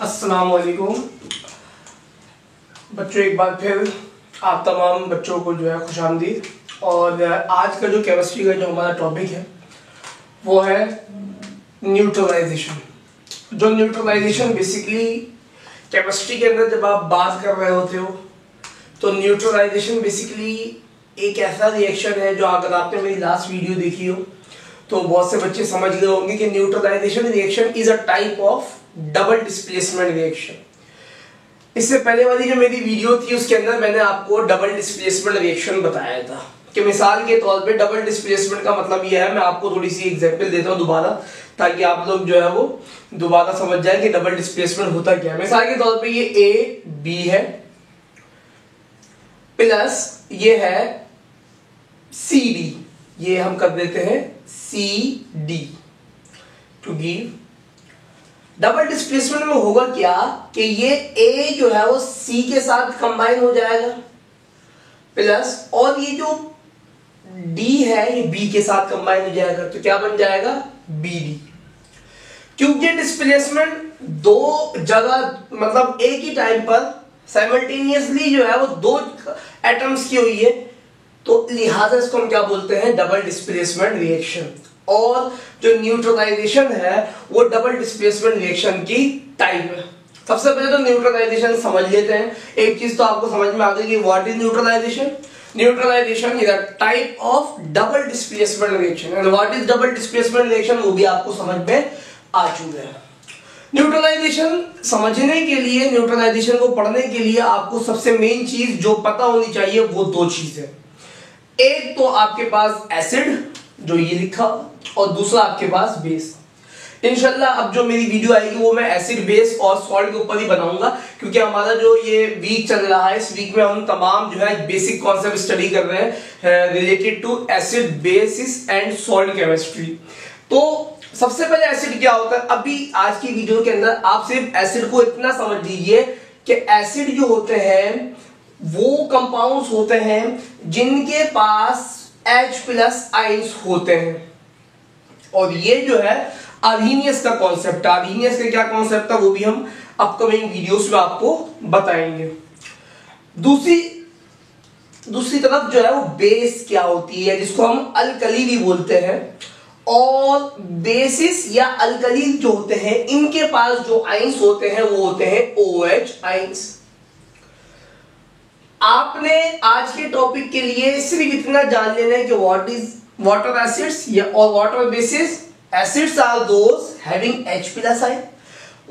अस्सलाम वालेकुम बच्चों, एक बार फिर आप तमाम बच्चों को जो है खुशामदीद। और आज का जो केमिस्ट्री का जो हमारा टॉपिक है वो है न्यूट्रलाइजेशन। जो न्यूट्रलाइजेशन बेसिकली केमिस्ट्री के अंदर जब आप बात कर रहे होते हो तो न्यूट्रलाइजेशन बेसिकली एक ऐसा रिएक्शन है जो अगर आपने मेरी लास्ट वीडियो देखी हो तो बहुत से बच्चे समझ गए होंगे कि neutralisation reaction is a type of double displacement reaction. इससे पहले वाली जो मेरी वीडियो थी उसके अंदर मैंने आपको डबल डिस्प्लेसमेंट रिएक्शन बताया था कि मिसाल के तौर पे डबल डिस्प्लेसमेंट का मतलब यह है, मैं आपको थोड़ी सी एग्जांपल देता हूं दोबारा ताकि आप लोग जो है वो दोबारा समझ जाए कि डबल डिस्प्लेसमेंट होता क्या है। मिसाल के तौर पे ये ए बी है प्लस ये है सी डी, ये हम कर देते हैं C D to give double displacement में होगा क्या कि ये A जो है वो C के साथ कंबाइन हो जाएगा प्लस और ये जो D है ये B के साथ कंबाइन हो जाएगा, तो क्या बन जाएगा BD। क्योंकि डिस्प्लेसमेंट दो जगह मतलब एक ही टाइम पर साइमल्टेनियसली जो है वो दो एटम्स की हुई है, तो लिहाजा इसको हम क्या बोलते हैं, डबल डिस्प्लेसमेंट रिएक्शन। और जो न्यूट्रलाइजेशन है वो डबल डिस्प्लेसमेंट रिएक्शन की टाइप है। सबसे पहले तो न्यूट्रलाइजेशन समझ लेते हैं। एक चीज तो आपको समझ में आ गई कि what is neutralisation. Neutralisation is a type of double displacement reaction and what is double displacement reaction वो भी आपको समझ में आ चुका है। न्यूट्रलाइजेशन समझने के लिए, न्यूट्रलाइजेशन को पढ़ने के लिए आपको सबसे मेन चीज जो पता होनी चाहिए वो दो चीज है। एक तो आपके पास एसिड जो ये लिखा और दूसरा आपके पास बेस। इंशाल्लाह अब जो मेरी वीडियो आएगी वो मैं एसिड बेस और सॉल्ट के ऊपर ही बनाऊंगा, क्योंकि हमारा जो ये वीक चल रहा है इस वीक में हम तमाम जो है बेसिक कॉन्सेप्ट स्टडी कर रहे हैं related to acid bases and salt chemistry. तो सबसे पहले एसिड क्या होता है, अभी आज की वीडियो के अंदर आप सिर्फ एसिड को इतना समझ लीजिए कि एसिड जो होते हैं वो कंपाउंड्स होते हैं जिनके पास H प्लस आइंस होते हैं। और ये जो है अर्हीनियस का कॉन्सेप्ट है। अर्हीनियस का क्या कॉन्सेप्ट है वो भी हम अपकमिंग वीडियोस में आपको बताएंगे। दूसरी तरफ जो है वो बेस क्या होती है, जिसको हम अल्कली भी बोलते हैं। और बेसिस या अल्कली जो होते हैं इनके पास जो आइंस होते हैं वो होते हैं OH आइंस। आपने आज के टॉपिक के लिए सिर्फ इतना जान लेना है कि व्हाट इज वाटर एसिड्स या और water bases. Acids are those having H plus ion,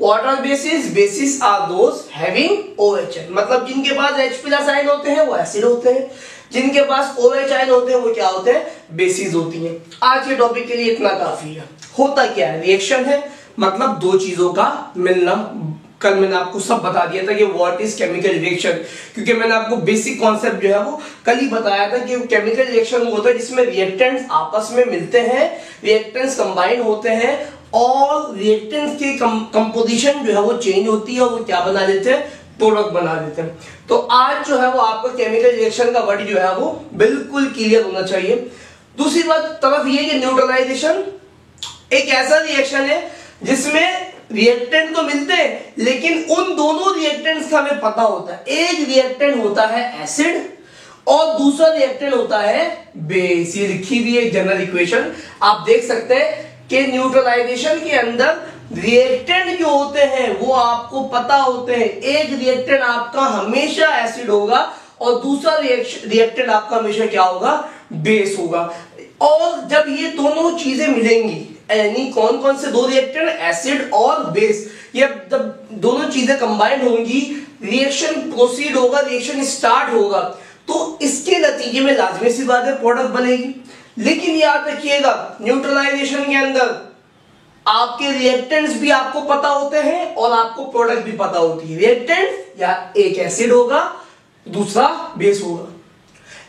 water bases are those having OH ion. मतलब जिनके पास H प्लस आयन होते हैं वो एसिड होते हैं, जिनके पास OH आयन होते हैं वो क्या होते हैं, बेसिस होती हैं। आज के टॉपिक के लिए इतना काफी है। होता क्या है, रिएक्शन है मतलब दो चीजों का मिलना। कल मैंने आपको सब बता दिया था कि व्हाट इज केमिकल रिएक्शन, क्योंकि मैंने आपको बेसिक कॉन्सेप्ट जो है वो कल ही बताया था कि केमिकल रिएक्शन वो होता है जिसमें रिएक्टेंट्स आपस में मिलते हैं, रिएक्टेंट्स कंबाइन होते हैं और रिएक्टेंट्स की कंपोजिशन जो है वो चेंज होती है और वो क्या बना देते हैं, प्रोडक्ट बना देते हैं। तो आज जो है वो आपका केमिकल रिएक्शन का वर्ड जो है वो बिल्कुल क्लियर होना चाहिए। दूसरी बात तरफ ये कि न्यूट्रलाइजेशन एक ऐसा रिएक्शन है जिसमें रिएक्टेंट तो मिलते हैं लेकिन उन दोनों रिएक्टेंट्स का हमें पता होता है। एक रिएक्टेंट होता है एसिड और दूसरा रिएक्टेंट होता है बेस। ये लिखी हुई है जनरल इक्वेशन, आप देख सकते हैं कि न्यूट्रलाइजेशन के अंदर रिएक्टेंट जो होते हैं वो आपको पता होते हैं। एक रिएक्टेंट आपका हमेशा एसिड होगा और दूसरा रिएक्टेंट आपका हमेशा क्या होगा, बेस होगा। और जब ये दोनों चीजें मिलेंगी, यानी कौन कौन से दो रिएक्टेंट, एसिड और बेस, ये जब दोनों चीजें कंबाइंड होंगी रिएक्शन प्रोसीड होगा, रिएक्शन स्टार्ट होगा, तो इसके नतीजे में लाजमी सी बात है प्रोडक्ट बनेगी। लेकिन याद रखिएगा न्यूट्रलाइजेशन के अंदर आपके रिएक्टेंट्स भी आपको पता होते हैं और आपको प्रोडक्ट भी पता होती है। रिएक्टेंट या एक एसिड होगा दूसरा बेस होगा।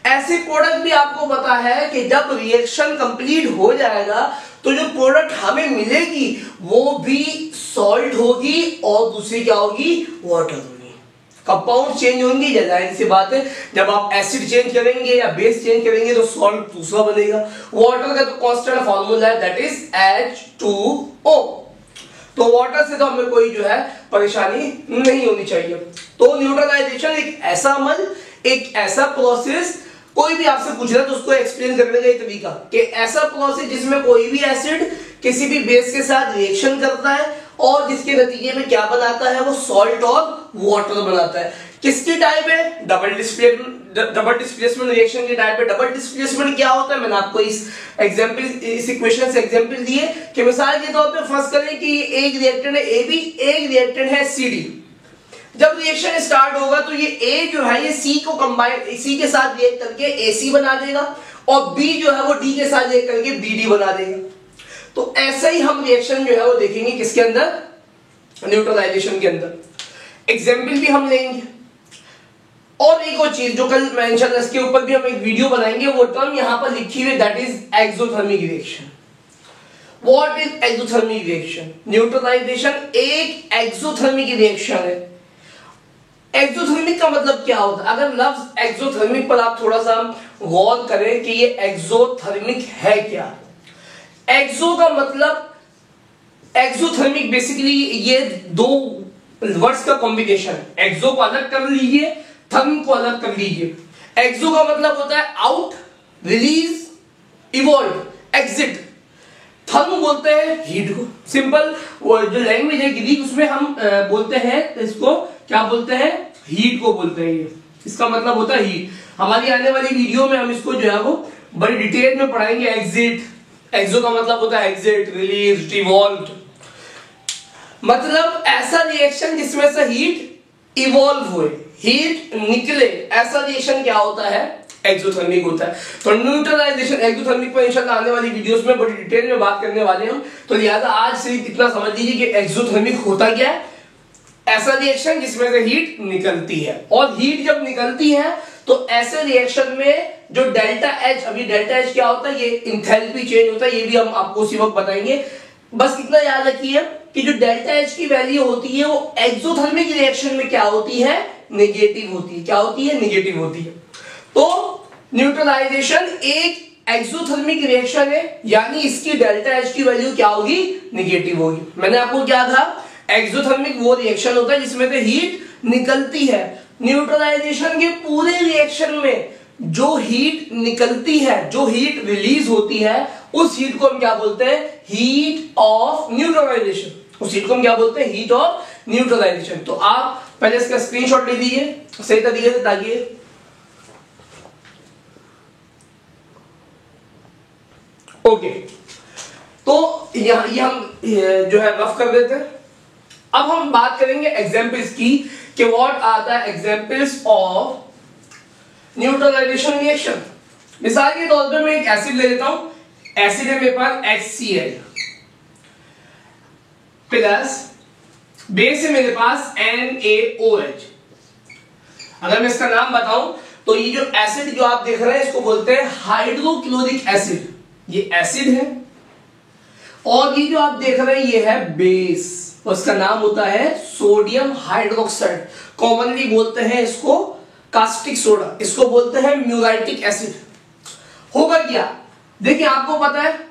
ऐसे प्रोडक्ट भी आपको पता है कि जब रिएक्शन कंप्लीट हो जाएगा तो जो प्रोडक्ट हमें मिलेगी वो भी सॉल्ट होगी और दूसरी क्या होगी, वाटर होगी। कंपाउंड चेंज होंगे, जाहिर सी बात है जब आप एसिड चेंज करेंगे या बेस चेंज करेंगे तो सॉल्ट दूसरा बनेगा। वाटर का तो कांस्टेंट फार्मूला है दैट इज H2O। तो वाटर से तो हमें कोई जो है परेशानी नहीं होनी चाहिए। तो न्यूट्रलाइजेशन एक ऐसा अमल, एक ऐसा प्रोसेस, कोई भी आपसे पूछ रहा है तो उसको एक्सप्लेन करने का एक तरीका कि ऐसा प्रोसेस जिसमें कोई भी एसिड किसी भी बेस के साथ रिएक्शन करता है और जिसके नतीजे में क्या बनाता है, वो सॉल्ट और वाटर बनाता है। किसकी टाइप है? डबल डिस्प्लेसमेंट रिएक्शन की टाइप है। डबल डिस्प्लेसमेंट क्या होता है? मैंने आपको इस इक्वेशन से एग्जांपल दिए कि मिसाल के तौर पे फर्स्ट करें कि एक रिएक्टेंट है ए बी, एक रिएक्टेंट है सी डी। जब रिएक्शन स्टार्ट होगा तो ये ए जो है ये सी को कंबाइन, सी के साथ रिएक्ट करके AC बना देगा और बी जो है वो डी के साथ रिएक्ट करके BD बना देगा। तो ऐसा ही हम रिएक्शन जो है वो देखेंगे किसके अंदर? न्यूट्रलाइजेशन के अंदर। एग्जाम्पल भी हम लेंगे और एक और चीज जो कल मेंशन, इसके ऊपर भी हम एक वीडियो बनाएंगे, वो टर्म यहां पर लिखी हुई, that is exothermic reaction. What is exothermic reaction? Neutralisation एक एक्सोथर्मिक रिएक्शन है। एक्सोथर्मिक का मतलब क्या होता है? अगर लफ्ज एक्सोथर्मिक पर आप थोड़ा सा गौर करें कि ये एक्सोथर्मिक है क्या। एक्सो का मतलब, एक्सोथर्मिक बेसिकली ये दो वर्ड्स का कॉम्बिनेशन है। एक्सो को अलग कर लीजिए, थर्म को अलग कर लीजिए। एक्सो का मतलब होता है out, release, evolve, exit. Therm बोलते हैं हीट को। सिंपल जो लैंग्वेज है ग्रीक, उसमें हम बोलते हैं इसको क्या बोलते हैं? हीट को बोलते हैं। ये इसका मतलब होता है हीट। हमारी आने वाली वीडियो में हम इसको जो है वो बड़ी डिटेल में पढ़ाएंगे। एग्जिट, एक्सो का मतलब होता है एग्जिट, रिलीज, इवॉल्व। मतलब ऐसा रिएक्शन जिसमें से हीट इवॉल्व हुए, हीट निकले, ऐसा रिएक्शन क्या होता है? एक्सोथर्मिक होता है। तो न्यूट्रलाइजेशन एक्सोथर्मिक पर इंशाल्लाह आने वाली वीडियोस में बड़ी डिटेल में बात करने वाले हम। तो लिहाजा आज से इतना समझ लीजिए कि एक्सोथर्मिक होता क्या है? ऐसा रिएक्शन जिसमें से हीट निकलती है, और हीट जब निकलती है तो ऐसे रिएक्शन में जो डेल्टा एच, अभी डेल्टा एच क्या होता है? ये इंथैल्पी चेंज होता है, ये भी हम आपको उसी वक्त बताएंगे। बस इतना याद रखिए कि जो डेल्टा एच की वैल्यू होती है वो एक्सोथर्मिक रिएक्शन में क्या होती है? नेगेटिव होती है। क्या होती है? नेगेटिव होती है। तो न्यूट्रलाइजेशन एक एक्सोथर्मिक रिएक्शन है, यानी इसकी डेल्टा एच की वैल्यू क्या होगी? नेगेटिव होगी। मैंने आपको क्या कहा? एक्सोथर्मिक वो रिएक्शन होता है जिसमें से हीट निकलती है। न्यूट्रलाइजेशन के पूरे रिएक्शन में जो हीट निकलती है, जो हीट रिलीज होती है, उस हीट को हम क्या बोलते हैं? Heat of neutralisation. उस हीट को हम क्या बोलते हैं? Heat of neutralisation. तो आप पहले इसका स्क्रीनशॉट ले लीजिए सही तरीके से, ताकि ओके। तो यहां ये हम जो है रफ कर देते हैं। अब हम बात करेंगे एग्जांपल्स की कि what are the examples of neutralisation reaction. मिसाल के तौर पे मैं एक एसिड ले लेता हूं। एसिड है मेरे पास HCl प्लस बेस है मेरे पास NaOH। अगर मैं इसका नाम बताऊं तो ये जो एसिड जो आप देख रहे हैं इसको बोलते हैं हाइड्रोक्लोरिक एसिड। ये एसिड है, और ये जो आप देख रहे हैं ये है बेस, उसका नाम होता है सोडियम हाइड्रोक्साइड। कॉमनली बोलते हैं इसको कास्टिक सोडा, इसको बोलते हैं म्यूराइटिक एसिड। होगा क्या? देखिए आपको पता है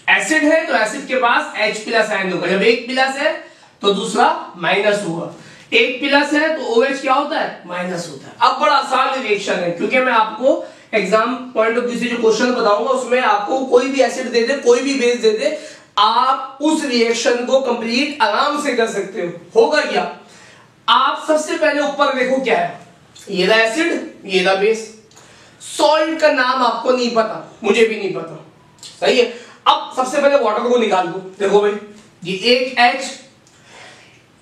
एसिड है तो एसिड के पास H+ आयन होगा। जब एक प्लस है तो दूसरा माइनस होगा, एक प्लस है तो OH क्या होता है? माइनस होता है। अब बड़ा आसान रिएक्शन है, क्योंकि मैं आपको एग्जाम पॉइंट ऑफ व्यू से जो क्वेश्चन बताऊंगा उसमें आपको कोई भी एसिड दे दे, कोई भी बेस दे दे, आप उस रिएक्शन को कंप्लीट आराम से कर सकते हो। होगा क्या? आप सबसे पहले ऊपर देखो क्या है, ये रहा एसिड, ये रहा बेस। सॉल्ट का नाम आपको नहीं पता, मुझे भी नहीं पता, सही है। अब सबसे पहले वाटर को निकाल दो। देखो भाई ये एक H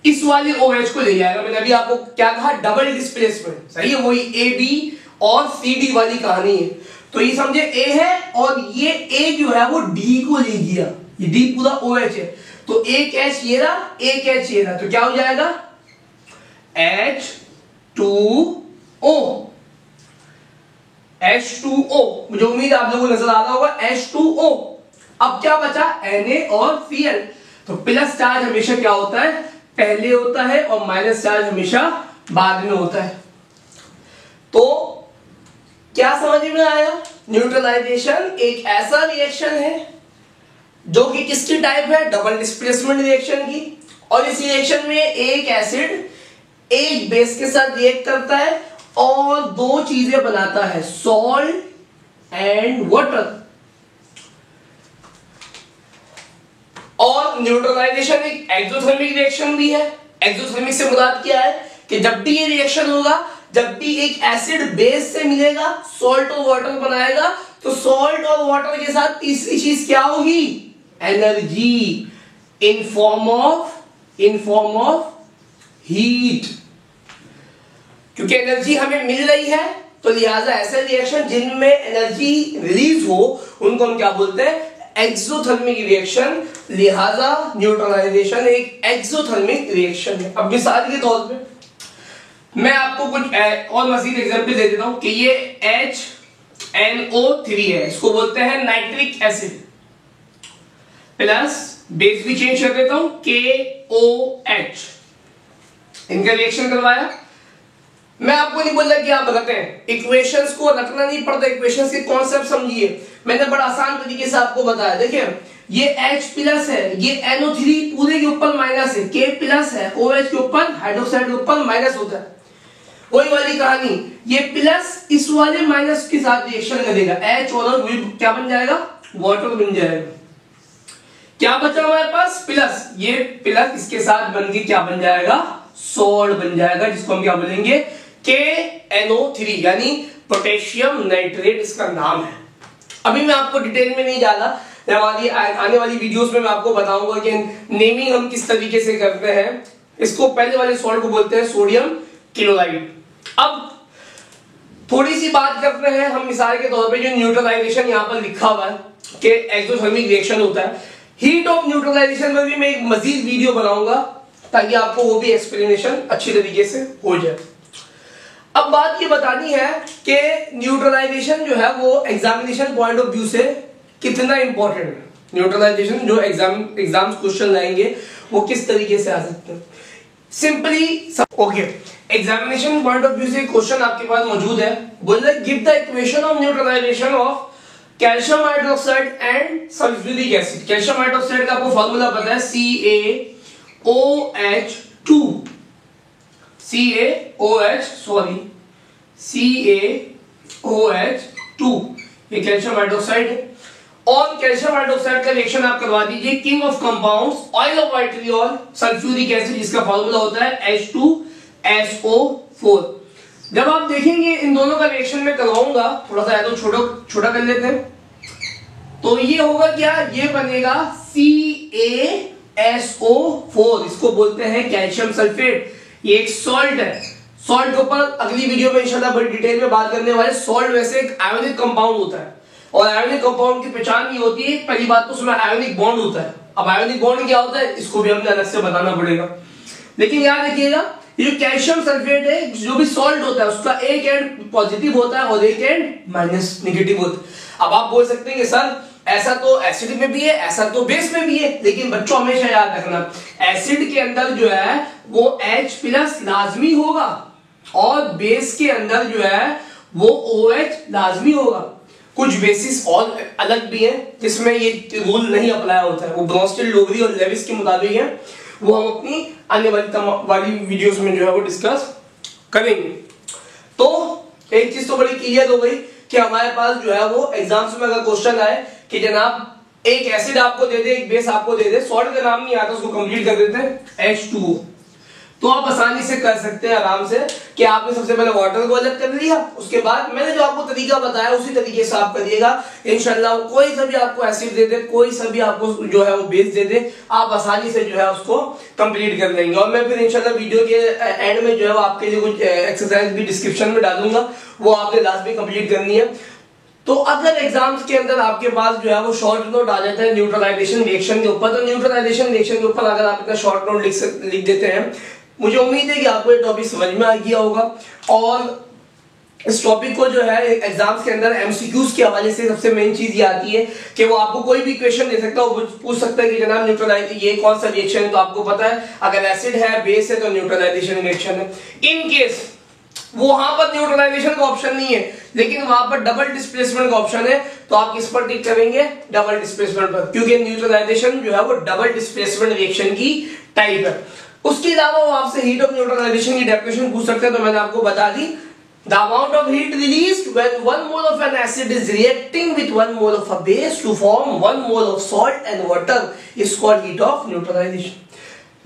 इस वाली OH को ले जाएगा। मैंने अभी आपको क्या कहा? डबल डिस्प्लेसमेंट, सही है। वही AB और CD वाली कहानी है। तो ये समझे A है और ये A जो है वो D को ले गया, ये D पूरा OH है। तो एक H ये रहा, एक H ये रहा, तो क्या हो जाएगा? H2O। H2O, मुझे उम्मीद है आप लोगों को नजर आ रहा होगा। H2O। अब क्या बचा? Na और Cl। तो प्लस चार्ज हमेशा क्या होता है? पहले होता है, और माइनस चार्ज हमेशा बाद में होता है। तो क्या समझ में आया? न्यूट्रलाइजेशन एक ऐसा रिएक्शन है जो कि किसकी टाइप है? डबल डिस्प्लेसमेंट रिएक्शन की। और इस रिएक्शन में एक एसिड एक बेस के साथ रिएक्ट करता है और दो चीजें बनाता है, सॉल्ट एंड वाटर। और न्यूट्रलाइजेशन एक एक्सोथर्मिक रिएक्शन भी है। एक्सोथर्मिक से मुराद क्या है कि जब भी ये रिएक्शन होगा, जब भी एक एसिड बेस से मिलेगा, सॉल्ट और वाटर बनाएगा, तो सॉल्ट और वाटर के साथ तीसरी चीज क्या होगी, energy in form of heat. क्योंकि एनर्जी हमें मिल रही है, तो लिहाजा ऐसे रिएक्शन जिनमें एनर्जी रिलीज हो उनको हम क्या बोलते हैं, एक्सोथर्मिक रिएक्शन। लिहाजा न्यूट्रलाइजेशन एक एक्सोथर्मिक रिएक्शन है। अब मिसाल के तौर पे मैं आपको कुछ और मजीद एग्जांपल दे देता हूं कि ये HNO3 है, इसको बोलते हैं नाइट्रिक एसिड, प्लस बेस भी चेंज कर देता हूं KOH। इनका रिएक्शन करवाया, मैं आपको नहीं बोल रहा कि आप रखते हैं, इक्वेशंस को रखना नहीं पड़ता, इक्वेशंस के कॉन्सेप्ट समझिए। मैंने बड़ा आसान तरीके से आपको बताया। देखिए ये H प्लस है, ये NO3 पूरे के ऊपर माइनस है, K प्लस है, OH के ऊपर हाइड्रोक्साइड के ऊपर माइनस होता है। वही वाली कहानी, ये प्लस इस वाले माइनस के साथ रिएक्शन करेगा, H और क्या बन जाएगा, वाटर बन जाएगा। क्या बचा हमारे पास, प्लस, ये प्लस इसके साथ बन के क्या बन जाएगा, सॉल्ट बन जाएगा, जिसको हम क्या बोलेंगे, KNO3 यानी पोटेशियम नाइट्रेट इसका नाम है। अभी मैं आपको डिटेल में नहीं डाला, हमारी आने वाली वीडियोस में मैं आपको बताऊंगा कि नेमिंग हम किस तरीके से करते हैं। इसको पहले वाले सॉल्ट को बोलते हैं सोडियम क्लोराइड। अब थोड़ी सी बात करते हैं हम मिसाल के तौर पे, जो न्यूट्रलाइजेशन यहाँ पर लिखा हुआ है कि एक्सोथर्मिक रिएक्शन होता है, हीट ऑफ न्यूट्रलाइजेशन में भी मैं एक मजीद वीडियो बनाऊंगा ताकि आपको वो भी एक्सप्लेनेशन अच्छी तरीके से हो जाए। अब बात ये बतानी है कि न्यूट्रलाइजेशन जो है वो एग्जामिनेशन पॉइंट ऑफ व्यू से कितना इंपॉर्टेंट है। न्यूट्रलाइजेशन जो एग्जाम क्वेश्चन लाएंगे वो किस तरीके से आ सकते हैं, simply okay. Examination point of view से क्वेश्चन आपके पास मौजूद है, बोल रहे give the equation of neutralisation of calcium hydroxide and sulphuric acid. Calcium hydroxide का आपको फॉर्मूला पता है, CaOH2, ये कैल्शियम हाइड्रोक्साइड है। और कैल्शियम हाइड्रोक्साइड का रिएक्शन आप करवा दीजिए king of compounds oil of vitriol sulphuric acid, जिसका फॉर्मूला होता है H2SO4। जब आप देखेंगे इन दोनों का रिएक्शन में करवाऊंगा, थोड़ा सा तो छोटा कर लेते हैं, तो ये होगा क्या, ये बनेगा CaSO4, इसको बोलते हैं कैल्शियम सल्फेट। ये एक सॉल्ट है, सॉल्ट के ऊपर अगली वीडियो में इंशाल्लाह बड़ी डिटेल में बात करने वाले। सॉल्ट वैसे एक आयोनिक कंपाउंड होता है, और आयोनिक कंपाउंड की पहचान ये होती है, पहली बात तो उसमें आयोनिक बॉन्ड होता है। अब आयोनिक बॉन्ड क्या होता है इसको भी हमें अलग से बताना पड़ेगा, लेकिन याद रखिएगा ये कैल्शियम सल्फेट है, जो भी सॉल्ट होता है उसका एक एंड पॉजिटिव होता है और एक एंड माइनस नेगेटिव होता है। अब आप बोल सकते हैं कि सर ऐसा तो एसिड में भी है, ऐसा तो बेस में भी है, लेकिन बच्चों हमेशा याद रखना एसिड के अंदर जो है वो H प्लस लाजमी होगा और बेस के अंदर जो है वो OH लाजमी होगा। कुछ बेसिस और अलग भी हैं जिसमें ये रूल नहीं अप्लाई होता है, वो ब्रॉन्स्टेड, लोगरी और लेविस के मुताबिक है, वो हम अपनी आने वाली वीडियोस में जो है वो डिस्कस करेंगे। तो एक चीज तो बड़ी क्लियर हो गई कि हमारे पास जो है वो एग्जाम्स में अगर क्वेश्चन आए कि जनाब एक एसिड आपको दे दे, एक बेस आपको दे दे, सॉल्ट का नाम नहीं आता, उसको कंप्लीट कर देते हैं H2O, तो आप आसानी से कर सकते हैं आराम से कि आपने सबसे पहले वाटर को अलग कर लिया, उसके बाद मैंने जो आपको तरीका बताया उसी तरीके से आप करिएगा इंशाल्लाह। कोई सा भी आपको एसिड दे दे, कोई सा भी आपको जो है वो बेस दे दे, आप आसानी से जो है उसको कंप्लीट कर लेंगे। और मैं फिर इंशाल्लाह वीडियो के एंड में जो है वो आपके लिए कुछ एक्सरसाइज भी डिस्क्रिप्शन में डालूंगा, वो आपने लास्ट में कंप्लीट करनी है। तो अगर एग्जाम्स के अंदर आपके पास जो है वो शॉर्ट नोट आ जाता है न्यूट्रलाइजेशन रिएक्शन के ऊपर, तो न्यूट्रलाइजेशन रिएक्शन के ऊपर अगर आप इतना शॉर्ट नोट लिख देते हैं, मुझे उम्मीद है कि आपको ये टॉपिक समझ में आ गया होगा। और इस टॉपिक को जो है एग्जाम्स के अंदर एमसीक्यूज के हवाले से सबसे मेन चीज ये आती है कि वो आपको कोई भी क्वेश्चन दे सकता है, वो पूछ सकता है कि जनाब न्यूट्रलाइज ये कौन सा रिएक्शन है, तो आपको पता है अगर एसिड है बेस है तो न्यूट्रलाइजेशन रिएक्शन है। इन केस वहां पर न्यूट्रलाइजेशन का ऑप्शन नहीं है, लेकिन वहां पर डबल डिस्प्लेसमेंट का ऑप्शन है। तो आप किस पर टिक करेंगे? डबल डिस्प्लेसमेंट पर, क्योंकि न्यूट्रलाइजेशन जो है वो डबल डिस्प्लेसमेंट रिएक्शन की टाइप है। उसके अलावा वो आपसे हीट ऑफ न्यूट्रलाइजेशन की डेफिनेशन पूछ सकते हैं, तो मैंने आपको बता दी। The amount of heat released when 1 mole of an acid is reacting with 1 mole of a base to form 1 mole of salt and water is called heat of neutralization.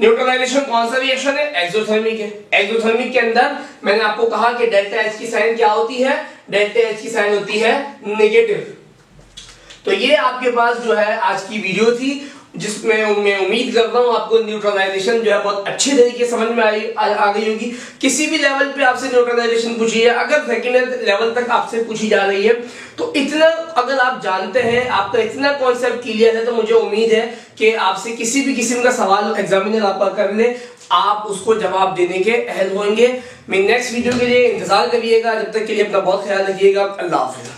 Neutralisation कौन सा reaction है? Exothermic है। Exothermic के अंदर मैंने आपको कहा कि डेल्टा एच की साइन क्या होती है? डेल्टा एच की साइन होती है नेगेटिव। तो ये आपके पास जो है आज की वीडियो थी, जिसमें मैं उम्मीद करता हूं आपको न्यूट्रलाइजेशन जो है बहुत अच्छे तरीके समझ में आ गई होगी। किसी भी लेवल पे आपसे न्यूट्रलाइजेशन पूछी है, अगर सेकेंड लेवल तक आपसे पूछी जा रही है, तो इतना अगर आप जानते हैं, आपका इतना कॉन्सेप्ट क्लियर है, तो मुझे उम्मीद है कि आपसे किसी भी किस्म का सवाल एग्जामिनर आपका कर ले, आप उसको जवाब देने के अहल होंगे। मैं नेक्स्ट वीडियो के लिए इंतजार करिएगा। जब तक के लिए अपना बहुत ख्याल रखिएगा। अल्लाह हाफिज़।